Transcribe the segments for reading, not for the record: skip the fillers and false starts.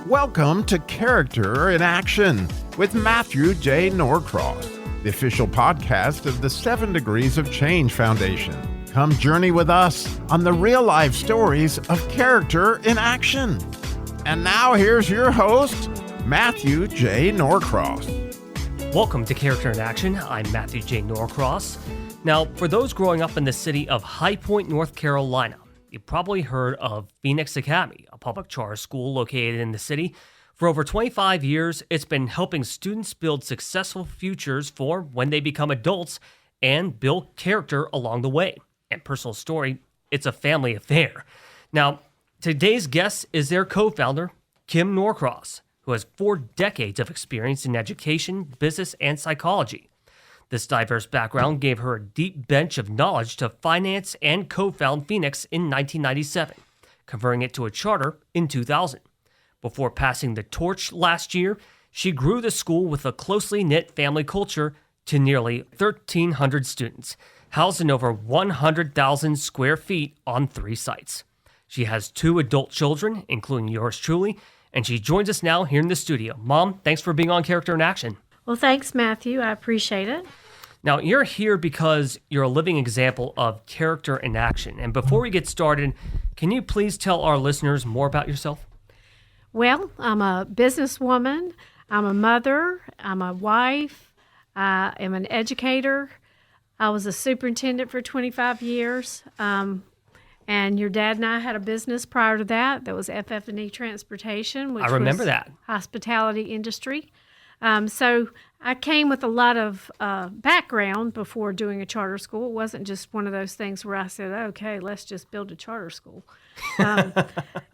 Welcome to Character in Action with Matthew J. Norcross, the official podcast of the 7 Degrees of Change Foundation. Come journey with us on the real-life stories of character in action. And now here's your host, Matthew J. Norcross. Welcome to Character in Action. I'm Matthew J. Norcross. Now, for those growing up in the city of High Point, North Carolina, you've probably heard of Phoenix Academy, a public charter school located in the city. For over 25 years, it's been helping students build successful futures for when they become adults and build character along the way. And personal story, it's a family affair. Now, today's guest is their co-founder, Kim Norcross, who has 4 decades of experience in education, business, and psychology. This diverse background gave her a deep bench of knowledge to finance and co-found Phoenix in 1997, converting it to a charter in 2000. Before passing the torch last year, she grew the school with a closely knit family culture to nearly 1,300 students, housed in over 100,000 square feet on 3 sites. She has 2 adult children, including yours truly, and she joins us now here in the studio. Mom, thanks for being on Character in Action. Well, thanks, Matthew. I appreciate it. Now, you're here because you're a living example of character in action. And before we get started, can you please tell our listeners more about yourself? Well, I'm a businesswoman. I'm a mother. I'm a wife. I am an educator. I was a superintendent for 25 years. And your dad and I had a business prior to that. That was FF&E Transportation, which I remember was that. Hospitality industry. So I came with a lot of background before doing a charter school. It wasn't just one of those things where I said, okay, let's just build a charter school.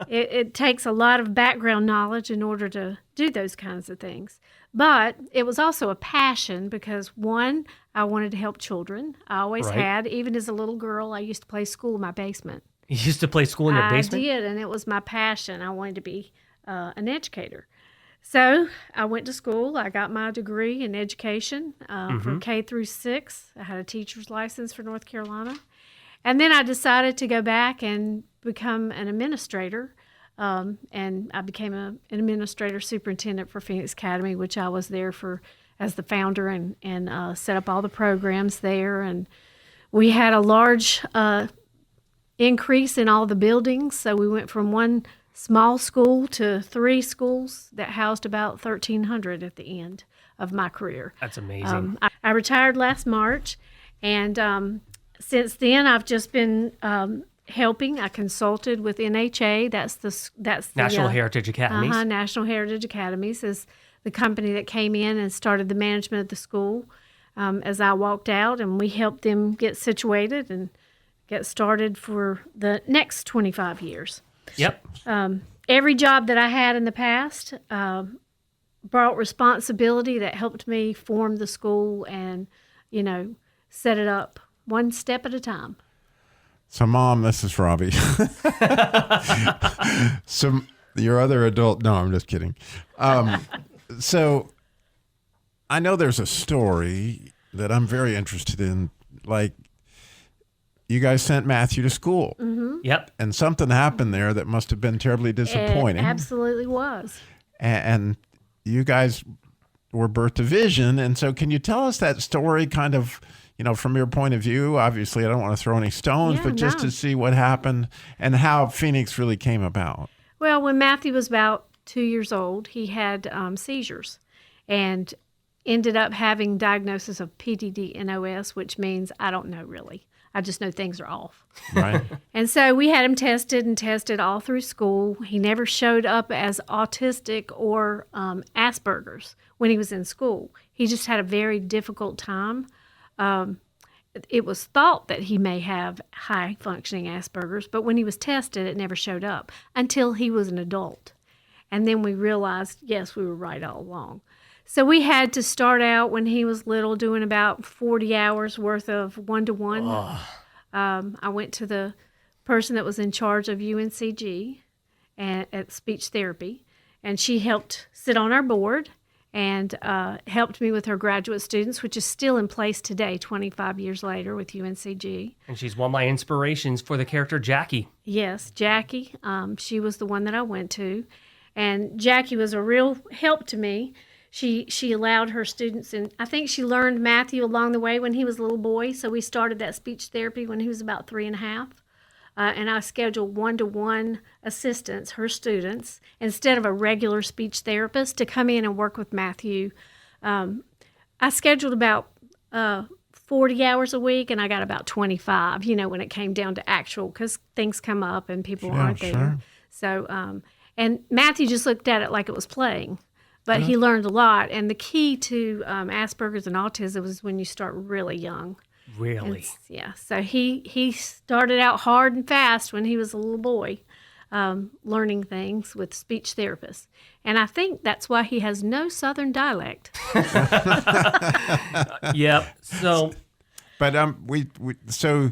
It takes a lot of background knowledge in order to do those kinds of things. But it was also a passion because, one, I wanted to help children. I always had. Even as a little girl, I used to play school in my basement. You used to play school in your basement? I did, and it was my passion. I wanted to be an educator. So I went to school. I got my degree in education from K through 6. I had a teacher's license for North Carolina. And then I decided to go back and become an administrator. And I became an administrator superintendent for Phoenix Academy, which I was there for as the founder and set up all the programs there. And we had a large increase in all the buildings. So we went from one small school to 3 schools that housed about 1,300 at the end of my career. That's amazing. I retired last March, and since then I've just been helping. I consulted with NHA. That's the National Heritage Academies. National Heritage Academies is the company that came in and started the management of the school as I walked out, and we helped them get situated and get started for the next 25 years. Yep. Every job that I had in the past brought responsibility that helped me form the school and, set it up one step at a time. So, Mom, this is Robbie. So, your other adult, no, I'm just kidding. So, I know there's a story that I'm very interested in, like, you guys sent Matthew to school. Mm-hmm. Yep. And something happened there that must have been terribly disappointing. It absolutely was. And you guys were birthed to vision. And so can you tell us that story kind of, from your point of view? Obviously, I don't want to throw any stones, but just to see what happened and how Phoenix really came about. Well, when Matthew was about 2 years old, he had seizures and ended up having diagnosis of PDD-NOS, which means I don't know really. I just know things are off. Right. And so we had him tested all through school. He never showed up as autistic or Asperger's when he was in school. He just had a very difficult time. It was thought that he may have high-functioning Asperger's, but when he was tested, it never showed up until he was an adult. And then we realized, yes, we were right all along. So we had to start out when he was little doing about 40 hours worth of one-to-one. I went to the person that was in charge of UNCG and at speech therapy, and she helped sit on our board and helped me with her graduate students, which is still in place today, 25 years later with UNCG. And she's one of my inspirations for the character Jackie. Yes, Jackie. She was the one that I went to. And Jackie was a real help to me. She allowed her students, and I think she learned Matthew along the way when he was a little boy. So we started that speech therapy when he was about 3.5. And I scheduled one-to-one assistants, her students, instead of a regular speech therapist, to come in and work with Matthew. I scheduled about 40 hours a week, and I got about 25, when it came down to actual, because things come up and people aren't there. Sure. So, and Matthew just looked at it like it was playing, but he learned a lot. And the key to Asperger's and autism is when you start really young. Really? Yeah. So he started out hard and fast when he was a little boy, learning things with speech therapists. And I think that's why he has no Southern dialect. Yep. So, But so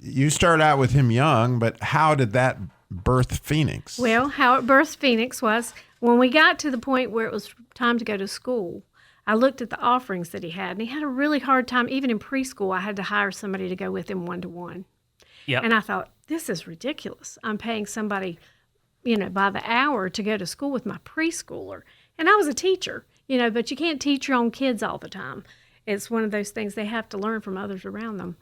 you start out with him young, but how did that birth Phoenix? Well, how it birthed Phoenix was when we got to the point where it was time to go to school. I looked at the offerings that he had, and he had a really hard time. Even in preschool, I had to hire somebody to go with him one-to-one. yeah. And I thought, this is ridiculous. I'm paying somebody, by the hour to go to school with my preschooler. And I was a teacher, but you can't teach your own kids all the time. It's one of those things they have to learn from others around them.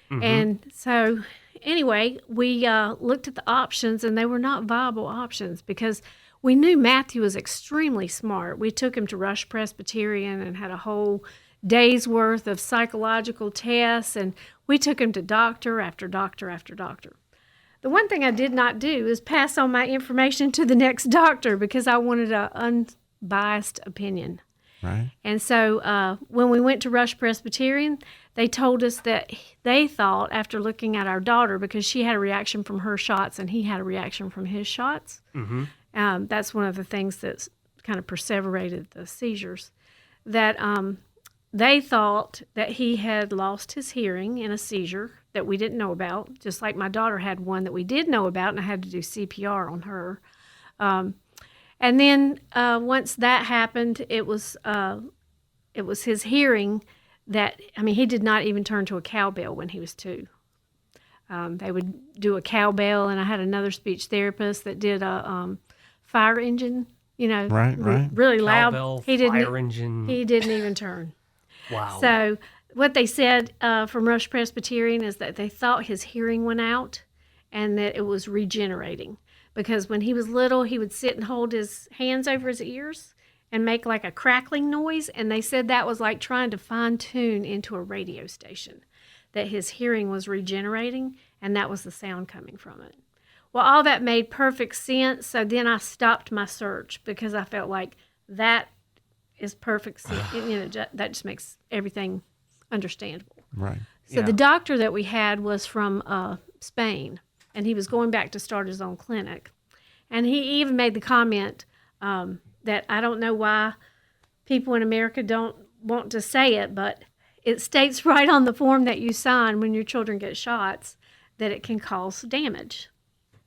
Mm-hmm. And so anyway, we looked at the options, and they were not viable options because we knew Matthew was extremely smart. We took him to Rush Presbyterian and had a whole day's worth of psychological tests, and we took him to doctor after doctor after doctor. The one thing I did not do is pass on my information to the next doctor because I wanted an unbiased opinion. Right. And so when we went to Rush Presbyterian, they told us that they thought, after looking at our daughter, because she had a reaction from her shots and he had a reaction from his shots, that's one of the things that's kind of perseverated the seizures, that they thought that he had lost his hearing in a seizure that we didn't know about, just like my daughter had one that we did know about, and I had to do CPR on her. And then once that happened, it was his hearing that, he did not even turn to a cowbell when he was 2. They would do a cowbell, and I had another speech therapist that did a fire engine, Right. really loud. Cowbell, He fire engine. He didn't even turn. Wow. So what they said from Rush Presbyterian is that they thought his hearing went out and that it was regenerating. Because when he was little, he would sit and hold his hands over his ears and make like a crackling noise. And they said that was like trying to fine tune into a radio station, that his hearing was regenerating, and that was the sound coming from it. Well, all that made perfect sense. So then I stopped my search because I felt like that is perfect. That just makes everything understandable. Right. So the doctor that we had was from Spain, and he was going back to start his own clinic. And he even made the comment that I don't know why people in America don't want to say it, but it states right on the form that you sign when your children get shots that it can cause damage.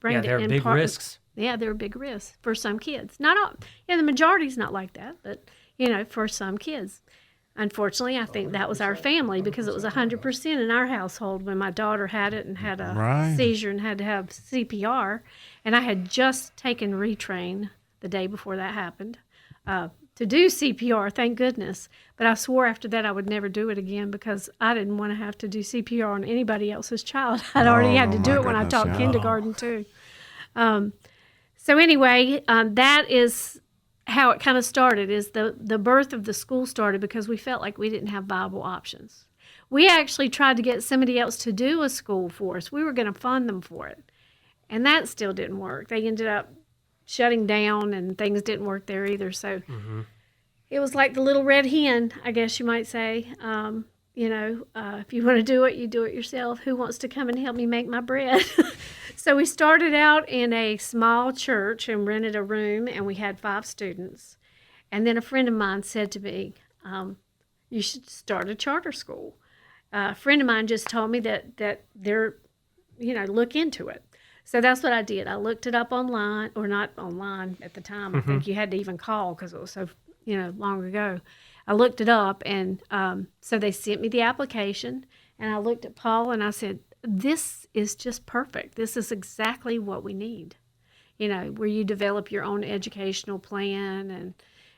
There are big risks. Yeah, there are big risks for some kids. Not all, the majority's not like that, but, for some kids. Unfortunately, I think that was our family because it was 100% in our household when my daughter had it and had a seizure and had to have CPR. And I had just taken retrain the day before that happened to do CPR, thank goodness. But I swore after that I would never do it again because I didn't want to have to do CPR on anybody else's child. I'd already had to do it when I taught kindergarten too. So anyway, that is how it kind of started, is the birth of the school started because we felt like we didn't have viable options. We actually tried to get somebody else to do a school for us. We were going to fund them for it. And that still didn't work. They ended up shutting down and things didn't work there either. So it was like the little red hen, I guess you might say. If you want to do it, you do it yourself. Who wants to come and help me make my bread? So we started out in a small church and rented a room, and we had 5 students. And then a friend of mine said to me, you should start a charter school. A friend of mine just told me that they're, look into it. So that's what I did. I looked it up online, or not online at the time. I think you had to even call because it was so, long ago. I looked it up, and so they sent me the application, and I looked at Paul, and I said, this is just perfect. This is exactly what we need. where you develop your own educational plan.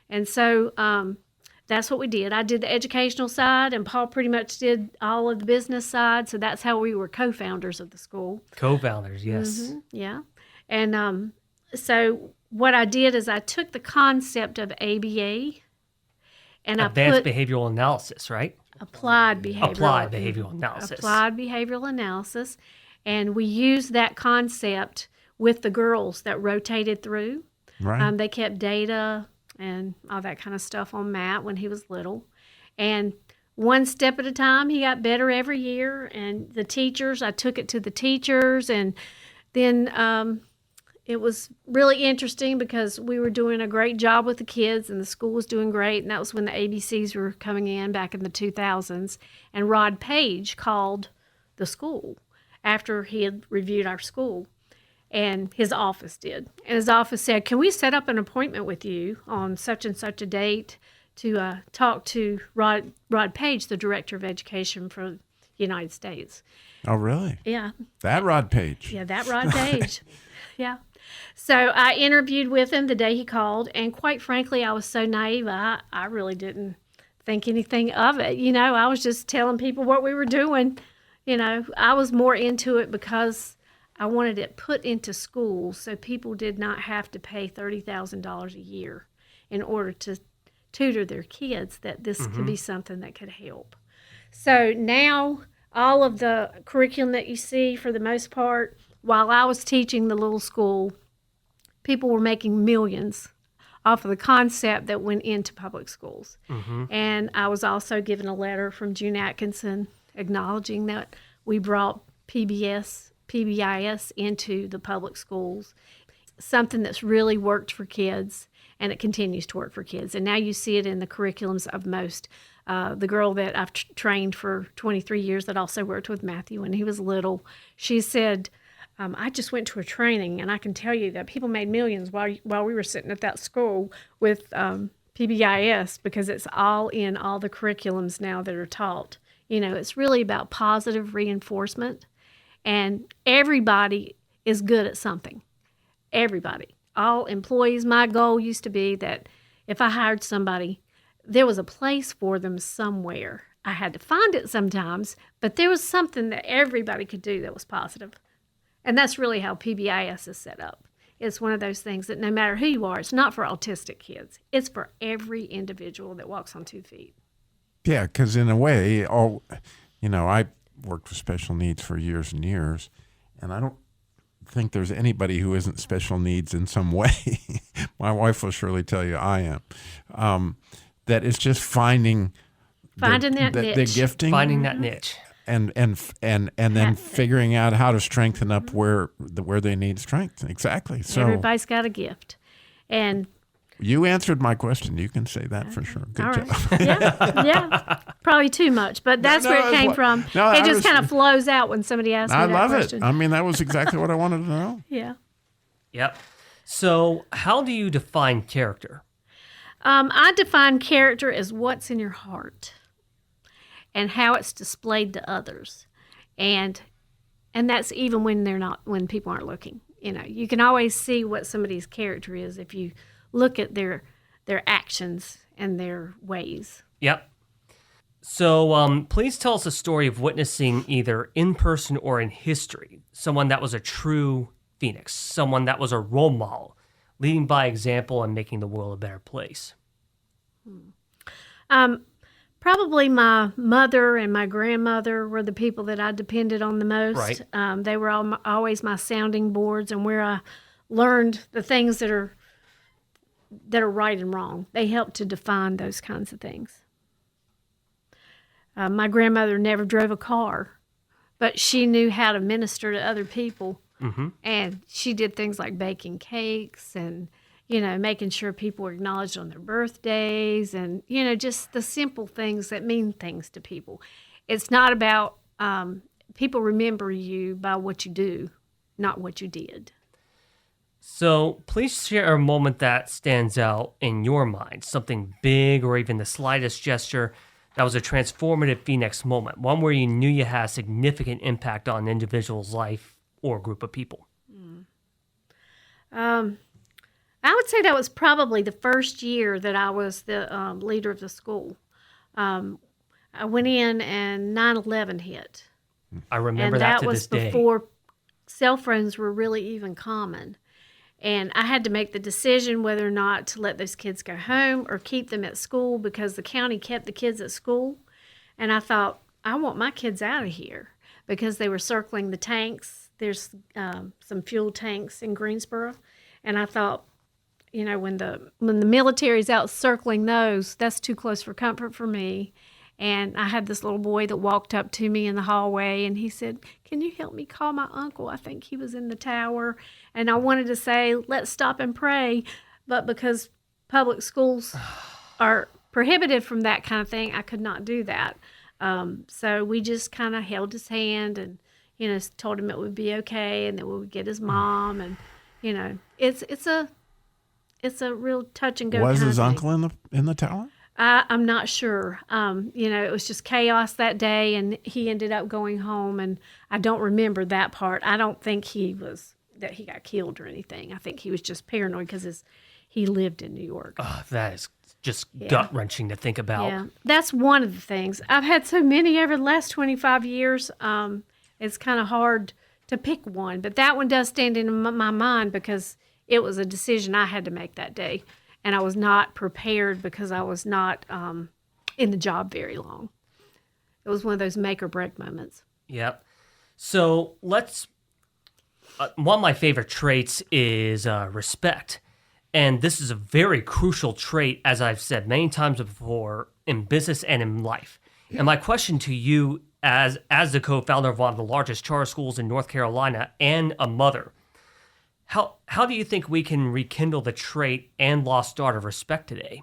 And so that's what we did. I did the educational side, and Paul pretty much did all of the business side. So that's how we were co-founders of the school. Co-founders, yes. Yeah. And so what I did is I took the concept of ABA and Advanced behavioral analysis, right? Applied behavioral analysis. And we used that concept with the girls that rotated through. Right. They kept data and all that kind of stuff on Matt when he was little. And one step at a time, he got better every year. And the teachers, I took it to the teachers. And then it was really interesting because we were doing a great job with the kids and the school was doing great. And that was when the ABCs were coming in back in the 2000s. And Rod Page called the school after he had reviewed our school. And his office did. And his office said, can we set up an appointment with you on such and such a date to talk to Rod Page, the Director of Education for the United States. Oh, really? Yeah. That Rod Page. Yeah, that Rod Page. Yeah. So I interviewed with him the day he called, and quite frankly, I was so naive, I really didn't think anything of it. I was just telling people what we were doing. I was more into it because I wanted it put into schools so people did not have to pay $30,000 a year in order to tutor their kids, that this could be something that could help. So now all of the curriculum that you see, for the most part, while I was teaching the little school, people were making millions off of the concept that went into public schools. And I was also given a letter from June Atkinson acknowledging that we brought PBIS into the public schools, something that's really worked for kids, and it continues to work for kids. And now you see it in the curriculums of most. The girl that I've trained for 23 years that also worked with Matthew when he was little, she said, I just went to a training, and I can tell you that people made millions while we were sitting at that school with PBIS, because it's all in all the curriculums now that are taught. It's really about positive reinforcement. And everybody is good at something. Everybody. All employees. My goal used to be that if I hired somebody, there was a place for them somewhere. I had to find it sometimes, but there was something that everybody could do that was positive. And that's really how PBIS is set up. It's one of those things that no matter who you are, it's not for autistic kids. It's for every individual that walks on 2 feet. Yeah, because in a way, I worked with special needs for years and years, and I don't think there's anybody who isn't special needs in some way. My wife will surely tell you I am. That it's just finding that niche. The gifting, finding that niche, and then figuring out how to strengthen up where they need strength. Exactly. So everybody's got a gift, and you answered my question. You can say that for sure. Good job. Yeah. Probably too much, but that's where it came from. No, it just kind of flows out when somebody asks me that question. I love it. I mean, that was exactly what I wanted to know. Yeah. Yep. So how do you define character? I define character as what's in your heart and how it's displayed to others. And that's even when people aren't looking. You can always see what somebody's character is if you look at their actions and their ways. Yep. So please tell us a story of witnessing, either in person or in history, someone that was a true Phoenix, someone that was a role model, leading by example and making the world a better place. Probably my mother and my grandmother were the people that I depended on the most. Right. They were always my sounding boards, and where I learned the things that are right and wrong. They helped to define those kinds of things. My grandmother never drove a car, but she knew how to minister to other people. And she did things like baking cakes and, making sure people were acknowledged on their birthdays and, just the simple things that mean things to people. It's not about people remember you by what you do, not what you did. So please share a moment that stands out in your mind, something big or even the slightest gesture that was a transformative Phoenix moment, one where you knew you had a significant impact on an individual's life or group of people. I would say that was probably the first year that I was the leader of the school. I went in and 9/11 hit. I remember And that that to was this day. before cell phones were really even common. And I had to make the decision whether or not to let those kids go home or keep them at school because the county kept the kids at school. And I thought, I want my kids out of here because they were circling the tanks. There's some fuel tanks in Greensboro. And I thought, when the military's out circling those, that's too close for comfort for me. And I had this little boy that walked up to me in the hallway and he said, "Can you help me call my uncle? I think he was in the tower." And I wanted to say, "Let's stop and pray." But because public schools are prohibited from that kind of thing, I could not do that. So we just kind of held his hand and, told him it would be okay and that we would get his mom. And, it's a real touch and go Was kind his of thing. uncle in the tower? I'm not sure. It was just chaos that day, and he ended up going home, and I don't remember that part. I don't think he got killed or anything. I think he was just paranoid because he lived in New York. Oh, that is just gut-wrenching to think about. Yeah, that's one of the things. I've had so many over the last 25 years. It's kind of hard to pick one, but that one does stand in my mind because it was a decision I had to make that day. And I was not prepared because I was not in the job very long. It was one of those make or break moments. Yep. So let's. One of my favorite traits is respect. And this is a very crucial trait, as I've said many times before, in business and in life. And my question to you, as the co-founder of one of the largest charter schools in North Carolina and a mother, How do you think we can rekindle the trait and lost art of respect today?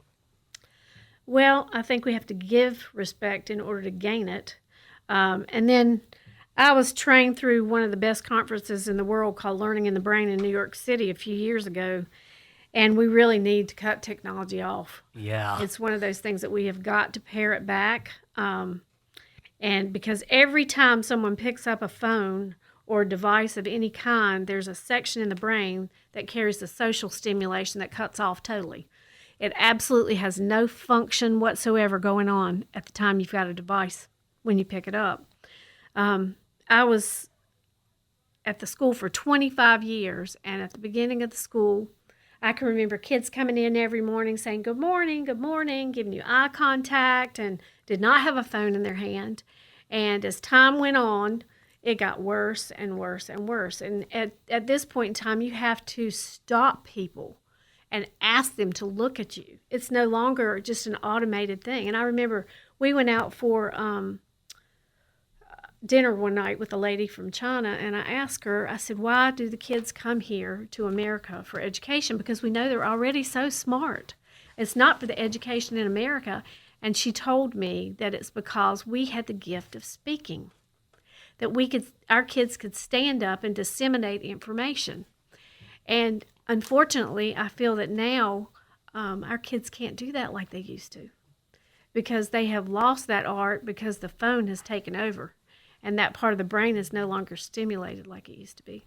Well, I think we have to give respect in order to gain it. And then I was trained through one of the best conferences in the world called Learning in the Brain in New York City a few years ago. And we really need to cut technology off. Yeah. It's one of those things that we have got to pare it back. And because every time someone picks up a phone or a device of any kind, there's a section in the brain that carries the social stimulation that cuts off totally. It absolutely has no function whatsoever going on at the time you've got a device when you pick it up. I was at the school for 25 years, and at the beginning of the school, I can remember kids coming in every morning saying, good morning, giving you eye contact, and did not have a phone in their hand. And as time went on, it got worse and worse and worse. And at this point in time, you have to stop people and ask them to look at you. It's no longer just an automated thing. And I remember we went out for dinner one night with a lady from China, and I asked her, I said, why do the kids come here to America for education? Because we know they're already so smart. It's not for the education in America. And she told me that it's because we had the gift of speaking, that our kids could stand up and disseminate information. And unfortunately, I feel that now our kids can't do that like they used to because they have lost that art because the phone has taken over and that part of the brain is no longer stimulated like it used to be.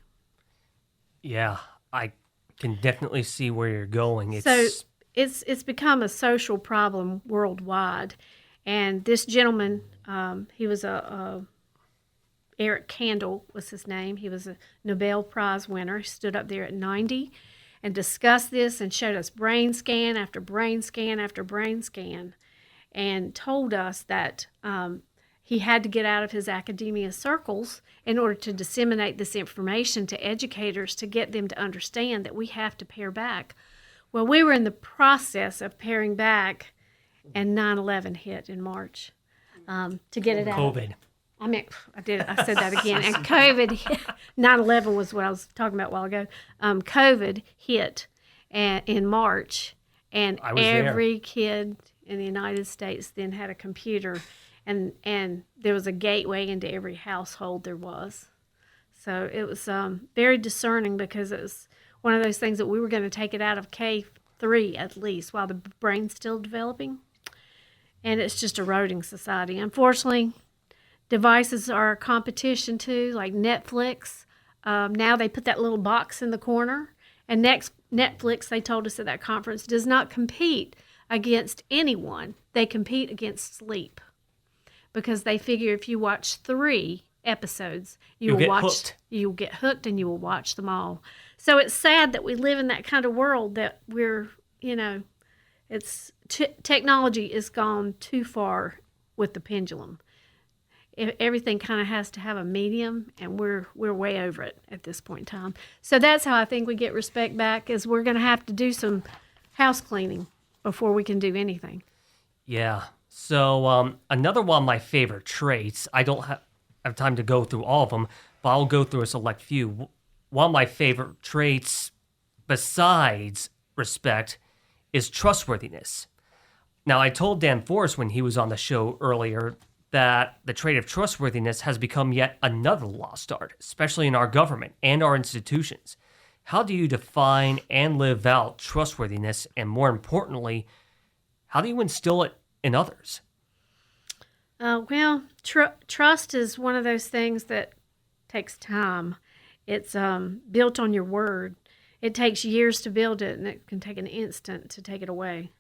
Yeah, I can definitely see where you're going. It's become a social problem worldwide. And this gentleman, he was Eric Kandel was his name. He was a Nobel Prize winner. He stood up there at 90 and discussed this and showed us brain scan after brain scan after brain scan and told us that he had to get out of his academia circles in order to disseminate this information to educators to get them to understand that we have to pare back. Well, we were in the process of paring back, and 9/11 hit in March to get it out. COVID. I said that again. And COVID hit. 9/11 was what I was talking about a while ago. COVID hit in March, and every kid in the United States then had a computer, and there was a gateway into every household there was. So it was very discerning because it was one of those things that we were going to take it out of K3 at least while the brain's still developing. And it's just eroding society. Unfortunately, devices are a competition too, like Netflix. Now they put that little box in the corner And Netflix, they told us at that conference, does not compete against anyone. They compete against sleep, because they figure if you watch 3 episodes, you'll get hooked and you will watch them all. So it's sad that we live in that kind of world that we're, it's technology has gone too far with the pendulum. Everything kind of has to have a medium, and we're way over it at this point in time. So that's how I think we get respect back, is we're going to have to do some house cleaning before we can do anything. Yeah. So another one of my favorite traits, I don't have time to go through all of them, but I'll go through a select few. One of my favorite traits, besides respect, is trustworthiness. Now, I told Dan Forrest when he was on the show earlier that the trait of trustworthiness has become yet another lost art, especially in our government and our institutions. How do you define and live out trustworthiness? And more importantly, how do you instill it in others? Trust is one of those things that takes time. It's built on your word. It takes years to build it, and it can take an instant to take it away.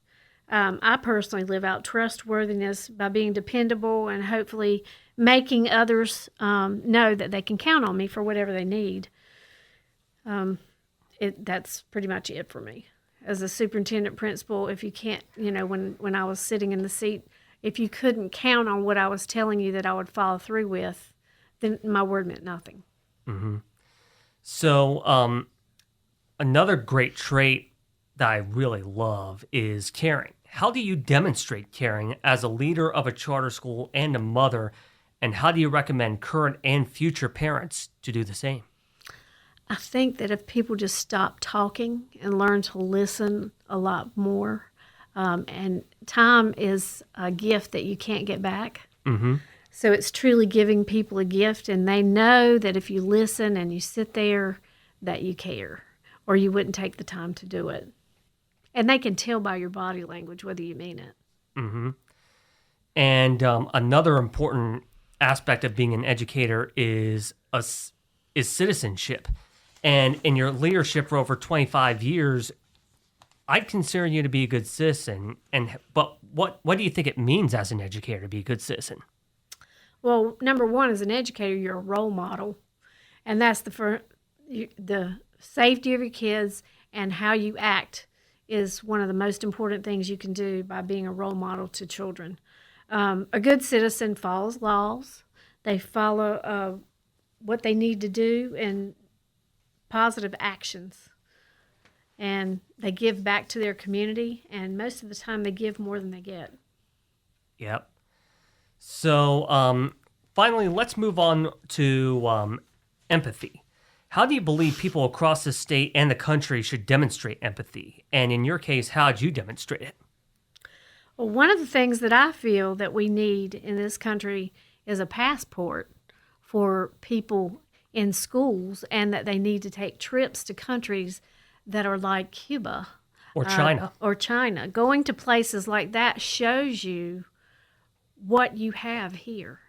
I personally live out trustworthiness by being dependable and hopefully making others know that they can count on me for whatever they need. That's pretty much it for me. As a superintendent principal, if you can't, when I was sitting in the seat, if you couldn't count on what I was telling you that I would follow through with, then my word meant nothing. Mm-hmm. So another great trait that I really love is caring. How do you demonstrate caring as a leader of a charter school and a mother, and how do you recommend current and future parents to do the same? I think that if people just stop talking and learn to listen a lot more, and time is a gift that you can't get back. Mm-hmm. So it's truly giving people a gift, and they know that if you listen and you sit there, that you care, or you wouldn't take the time to do it. And they can tell by your body language whether you mean it. Mm-hmm. And another important aspect of being an educator is citizenship. And in your leadership for over 25 years, I'd consider you to be a good citizen. But what do you think it means as an educator to be a good citizen? Well, number one, as an educator, you're a role model. And that's the safety of your kids and how you act is one of the most important things you can do by being a role model to children. A good citizen follows laws. They follow what they need to do and positive actions. And they give back to their community, and most of the time they give more than they get. Yep. So finally, let's move on to empathy. How do you believe people across the state and the country should demonstrate empathy? And in your case, how did you demonstrate it? Well, one of the things that I feel that we need in this country is a passport for people in schools, and that they need to take trips to countries that are like Cuba. Or China. Or China. Going to places like that shows you what you have here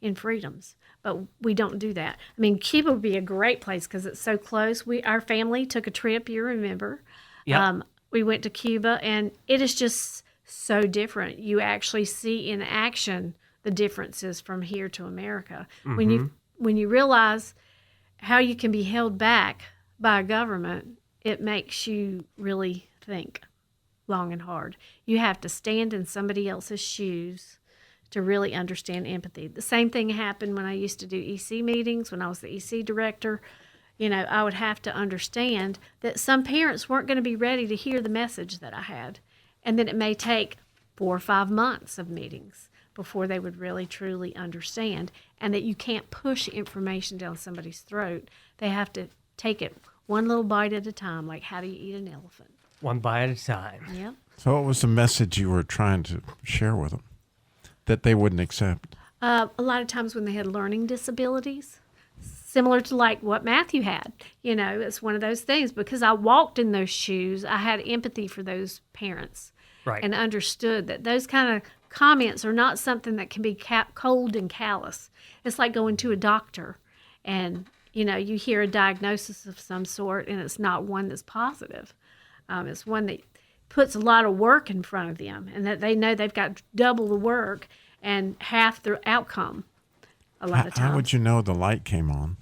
in freedoms. But we don't do that. I mean, Cuba would be a great place because it's so close. Our family took a trip, you remember. Yep. We went to Cuba, and it is just so different. You actually see in action the differences from here to America. Mm-hmm. When you realize how you can be held back by a government, it makes you really think long and hard. You have to stand in somebody else's shoes to really understand empathy. The same thing happened when I used to do EC meetings, when I was the EC director. I would have to understand that some parents weren't going to be ready to hear the message that I had. And then it may take 4 or 5 months of meetings before they would really, truly understand. And that you can't push information down somebody's throat. They have to take it one little bite at a time, like how do you eat an elephant? One bite at a time. Yep. So what was the message you were trying to share with them that they wouldn't accept? A lot of times when they had learning disabilities, similar to like what Matthew had, it's one of those things. Because I walked in those shoes, I had empathy for those parents. Right. And understood that those kind of comments are not something that can be cold and callous. It's like going to a doctor and you hear a diagnosis of some sort and it's not one that's positive. It's one that puts a lot of work in front of them, and that they know they've got double the work and half the outcome a lot of times. How would you know the light came on?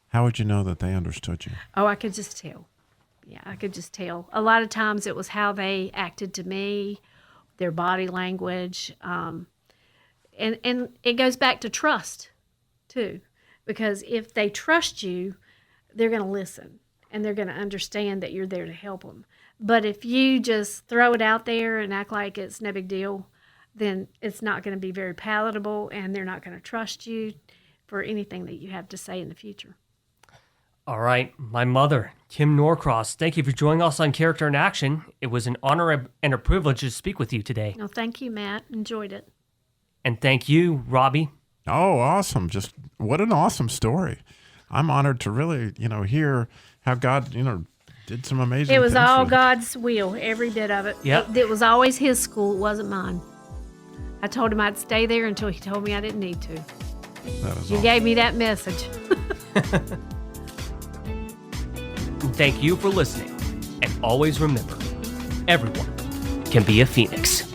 How would you know that they understood you? Oh, I could just tell. Yeah, I could just tell. A lot of times it was how they acted to me, their body language, and it goes back to trust, too. Because if they trust you, they're going to listen, and they're going to understand that you're there to help them. But if you just throw it out there and act like it's no big deal, then it's not going to be very palatable, and they're not going to trust you for anything that you have to say in the future. All right, my mother, Kim Norcross, thank you for joining us on Character in Action. It was an honor and a privilege to speak with you today. No, thank you, Matt. Enjoyed it. And thank you, Robbie. Oh, awesome. Just what an awesome story. I'm honored to really, hear how God, did some amazing things. It was all with it. God's will, every bit of it. Yep. It was always his school. It wasn't mine. I told him I'd stay there until he told me I didn't need to. That is You awesome. gave me that message. Thank you for listening. And always remember, everyone can be a phoenix.